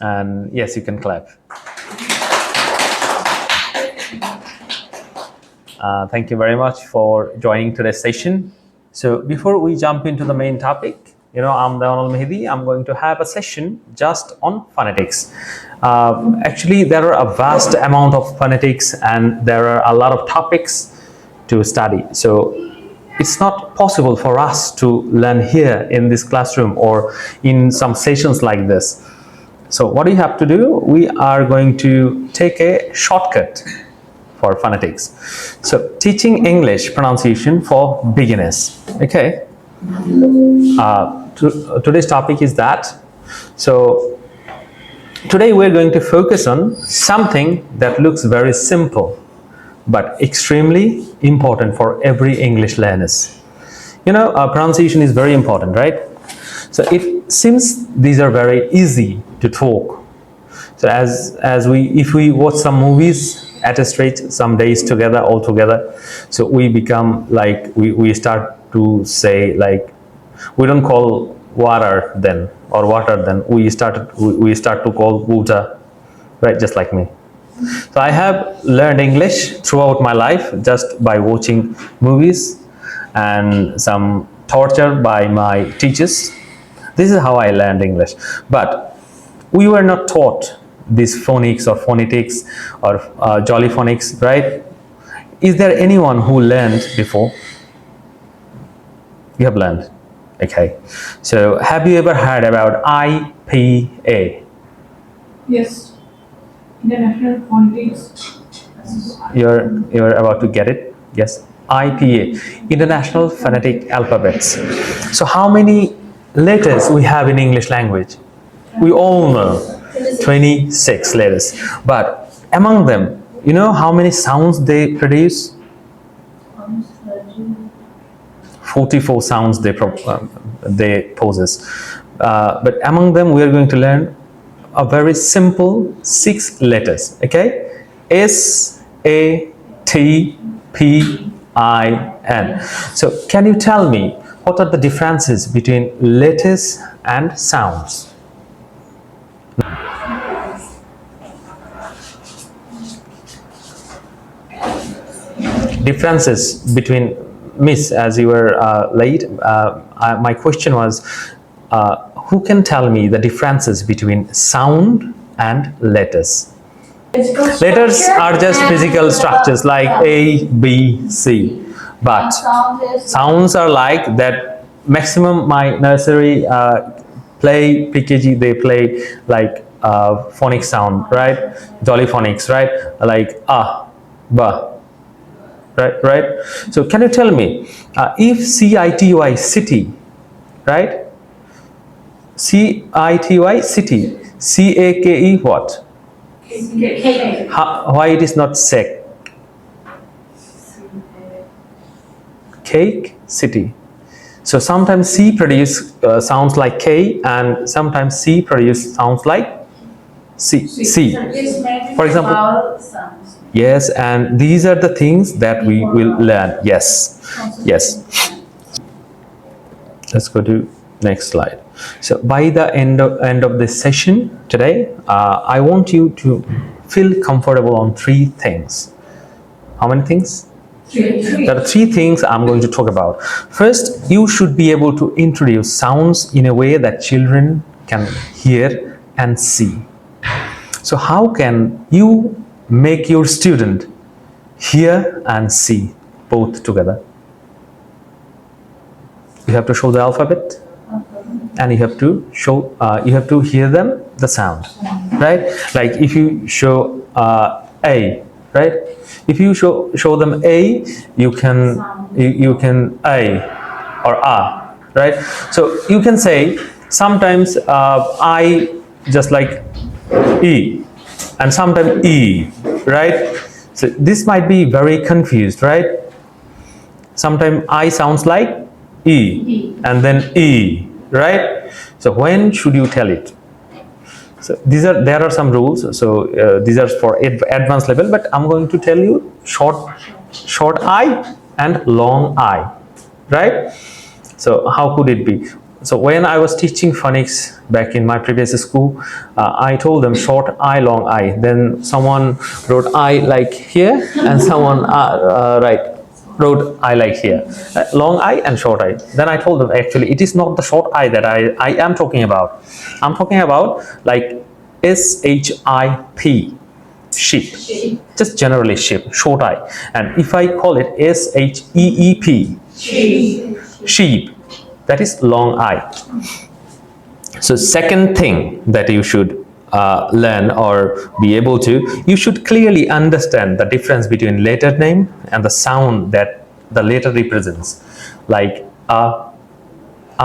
And yes, you can clap. Thank you very much for joining today's session. So before we jump into the main topic, I'm Dawanul Mehdi. I'm going to have a session just on phonetics. Actually, there are a vast amount of phonetics and there are a lot of topics to study. So it's not possible for us to learn here in this classroom or in some sessions like this. So what we have to do, we are going to take a shortcut for phonetics. So teaching English pronunciation for beginners. Okay. Today's topic is that. So today we're going to focus on something that looks very simple but extremely important for every English learners. Pronunciation is very important, right? So it seems these are very easy to talk. So if we watch some movies at a stretch, some days together, all together, so we become like, we start to say, like, we don't call water then, or water then, we start to call water, right? Just like me. So I have learned English throughout my life just by watching movies and some torture by my teachers. This is how I learned English. But we were not taught this phonics or phonetics or jolly phonics, right? Is there anyone who learned before? You have learned. Okay. So have you ever heard about IPA? Yes. International Phonics. You're about to get it? Yes. IPA, International Phonetic Alphabets. So how many letters we have in English language? We all know 26 letters. But among them, you know how many sounds they produce? 44 sounds they possess. But among them, we are going to learn a very simple 6 letters. Okay, S A T P I N. So can you tell me what are the differences between letters and sounds? Differences between, Miss, as you were late, my question was, who can tell me the differences between sound and letters? Letters are just physical structures like A, B, C. But sounds are like that. Maximum my nursery play PKG, they play like phonic sound, right? Jolly phonics, right? Like ba. Right. So can you tell me if CITY city, right? CITY city, CAKE what? Why it is not sec? Cake city. So sometimes C produce sounds like K, and sometimes C produce sounds like C. For example. Yes, and these are the things that we will learn. Yes. Let's go to next slide. So by the end of this session today, I want you to feel comfortable on 3 things. How many things? 3. There are 3 things I'm going to talk about. First, you should be able to introduce sounds in a way that children can hear and see. So how can you make your student hear and see both together? You have to show the alphabet, and you have to show you have to hear them the sound, right? Like if you show A, right? If you show them A, you can A or A, right? So you can say sometimes I just like E, and sometimes E, right? So this might be very confused, right? Sometimes I sounds like E and then E, right? So when should you tell it? So there are some rules. So these are for advanced level, but I'm going to tell you short I and long I, right? So how could it be? So when I was teaching phonics back in my previous school, I told them short I, long I. Then someone wrote I like here, and someone wrote I like here. Long I and short I. Then I told them actually it is not the short I that I am talking about. I'm talking about like SHIP, sheep. Just generally sheep, short I. And if I call it SHEEP, sheep, that is long I. So second thing that you should learn or be able to, you should clearly understand the difference between letter name and the sound that the letter represents. Like A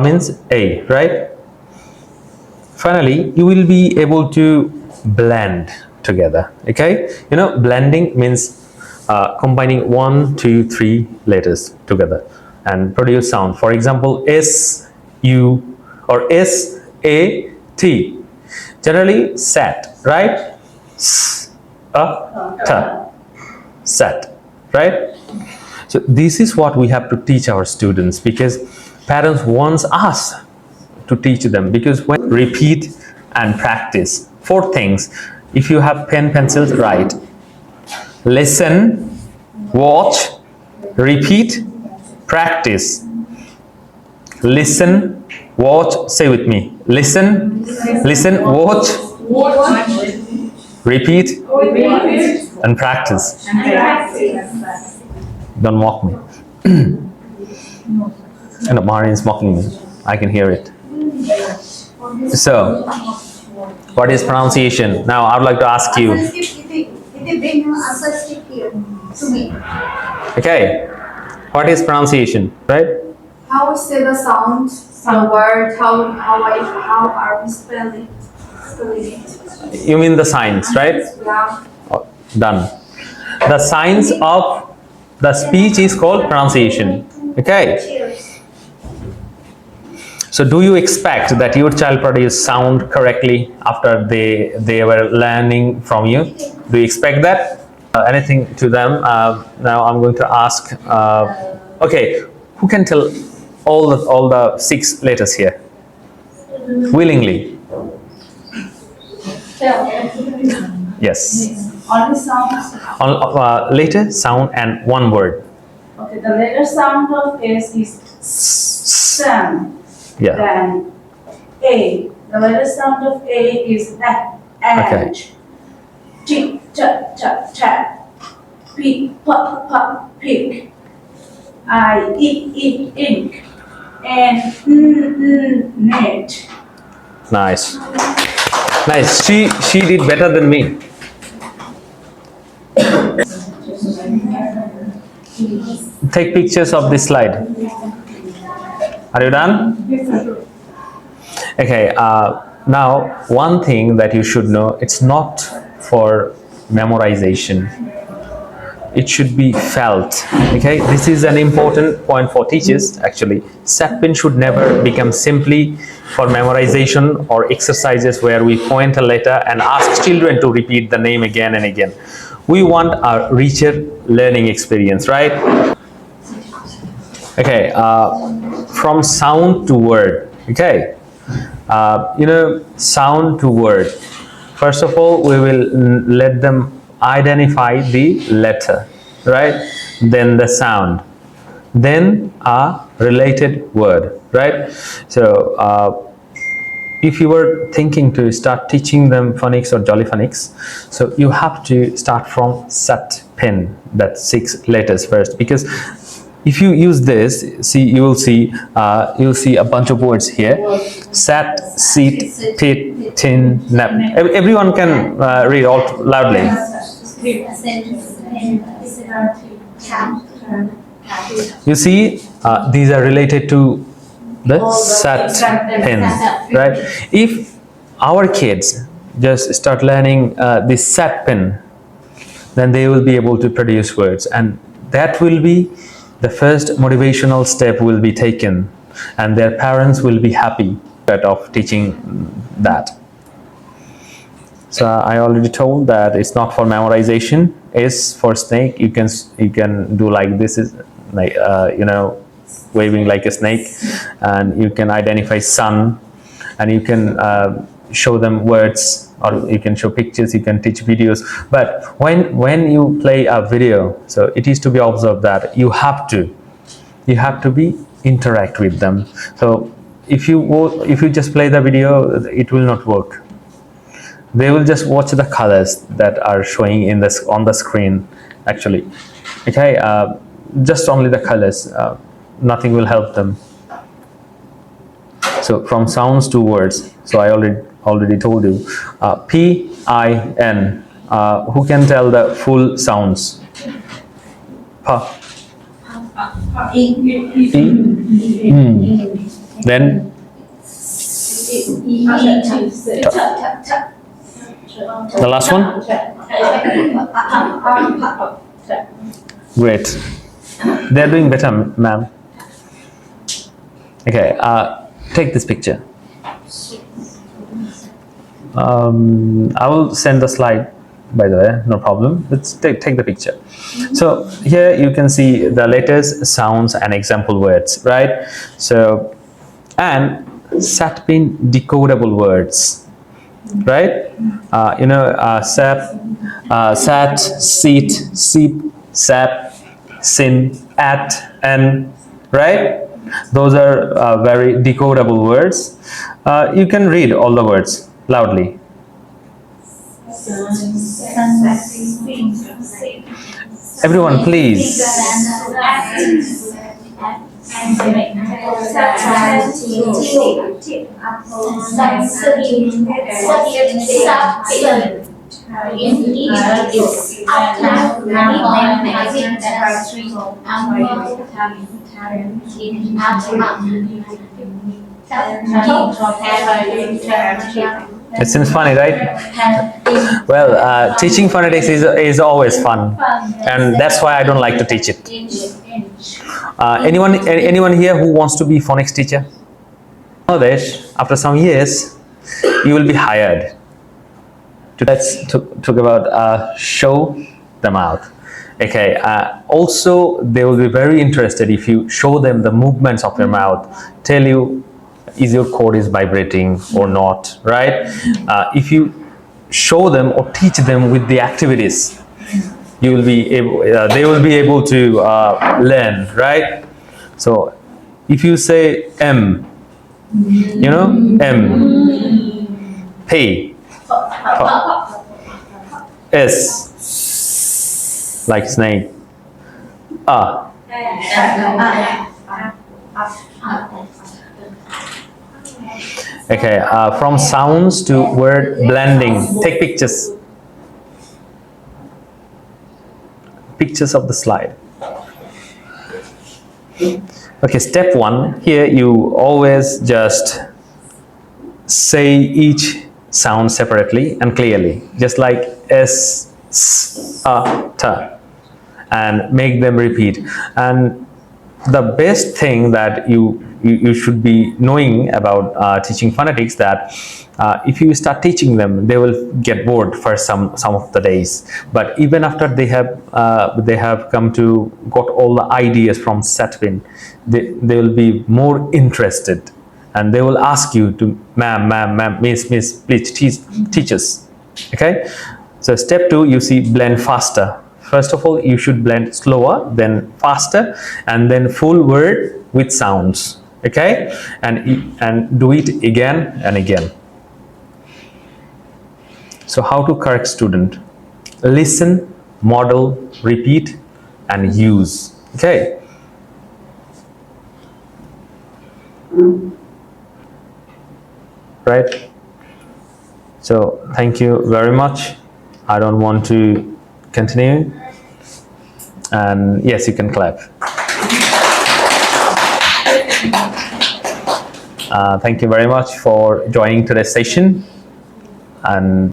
means A, right? Finally, you will be able to blend together. Okay, you know, blending means combining 1, 2, 3 letters together and produce sound. For example, S U or S A T. Generally sat, right? S A T. Sat, right? So this is what we have to teach our students, because parents want us to teach them, because when repeat and practice 4 things. If you have pen, pencils, write. Listen, watch, repeat, practice. Listen, watch, say with me. Listen, watch, repeat, and practice. Don't mock me. And Marin is mocking me. I can hear it. So, what is pronunciation? Now, I would like to ask you. Okay, what is pronunciation, right? How we say the sound, the word, how are we spelling it? You mean the signs, right? Yeah. Oh, done. The signs of the speech is called pronunciation. Okay. So do you expect that your child produce sound correctly after they were learning from you? Do you expect that? Anything to them? Now I'm going to ask. Okay, who can tell all the 6 letters here? Willingly. Yes. Only sounds. Letter, sound, and one word. Okay, the letter sound of S is sun. Yeah. Then A. The letter sound of A is and. Tick, tap, tap, tap. Pick, pop, pop, pick. I, eat, ink. And net. Nice. Nice. She did better than me. Take pictures of this slide. Are you done? Okay. Now, one thing that you should know, it's not for memorization. It should be felt. Okay, this is an important point for teachers. Actually, Satpin should never become simply for memorization or exercises where we point a letter and ask children to repeat the name again and again. We want a richer learning experience, right? Okay, from sound to word. Okay, sound to word. First of all, we will let them identify the letter, right? Then the sound, then a related word, right? So if you were thinking to start teaching them phonics or jolly phonics, so you have to start from Satpin, that 6 letters first, because if you use this, you'll see a bunch of words here. Sat, sit, pit, tin, nap. Everyone can read out loudly. You see, these are related to the Satpin, right? If our kids just start learning this Satpin, then they will be able to produce words, and that will be the first motivational step will be taken, and their parents will be happy of teaching that. So I already told that it's not for memorization. It's for snake. You can do like this is like waving like a snake, and you can identify sun, and you can show them words, or you can show pictures, you can teach videos. But when you play a video, so it is to be observed that you have to be interact with them. So if you just play the video, it will not work. They will just watch the colors that are showing in this on the screen actually. Okay, just only the colors, nothing will help them. So from sounds to words, so I already told you, P-I-N, who can tell the full sounds? Pa. E. Then the last one. Great, they're doing better, ma'am. Okay, take this picture. I will send the slide, by the way, no problem. Let's take the picture. So here you can see the letters, sounds, and example words, right? So, and Satpin decodable words, right? Sat, seat, seep, sap, sin, at, and, right? Those are very decodable words. You can read all the words loudly. Everyone, please. It seems funny, right? Well, teaching phonetics is always fun, and that's why I don't like to teach it. Anyone here who wants to be phonics teacher? Nowadays, after some years, you will be hired. Let's talk about show them out. Okay. Also, they will be very interested if you show them the movements of your mouth, tell you is your cord is vibrating or not, right? If you show them or teach them with the activities, you will be able. They will be able to learn, right? So, if you say M, M, P, S, like snake, Okay, from sounds to word blending. Take pictures. Pictures of the slide. Okay, step 1. Here you always just say each sound separately and clearly, just like S, S, T, and make them repeat. And the best thing that you should be knowing about teaching phonetics, that if you start teaching them, they will get bored for some of the days. But even after they have come to got all the ideas from Satpin, they will be more interested, and they will ask you to, ma'am, miss, please teach us. Okay. So step 2, you see blend faster. First of all, you should blend slower, then faster, and then full word with sounds. Okay, and do it again and again. So how to correct student? Listen, model, repeat, and use. Okay. Right. So thank you very much. I don't want to continue, and yes, you can clap. Thank you very much for joining today's session, and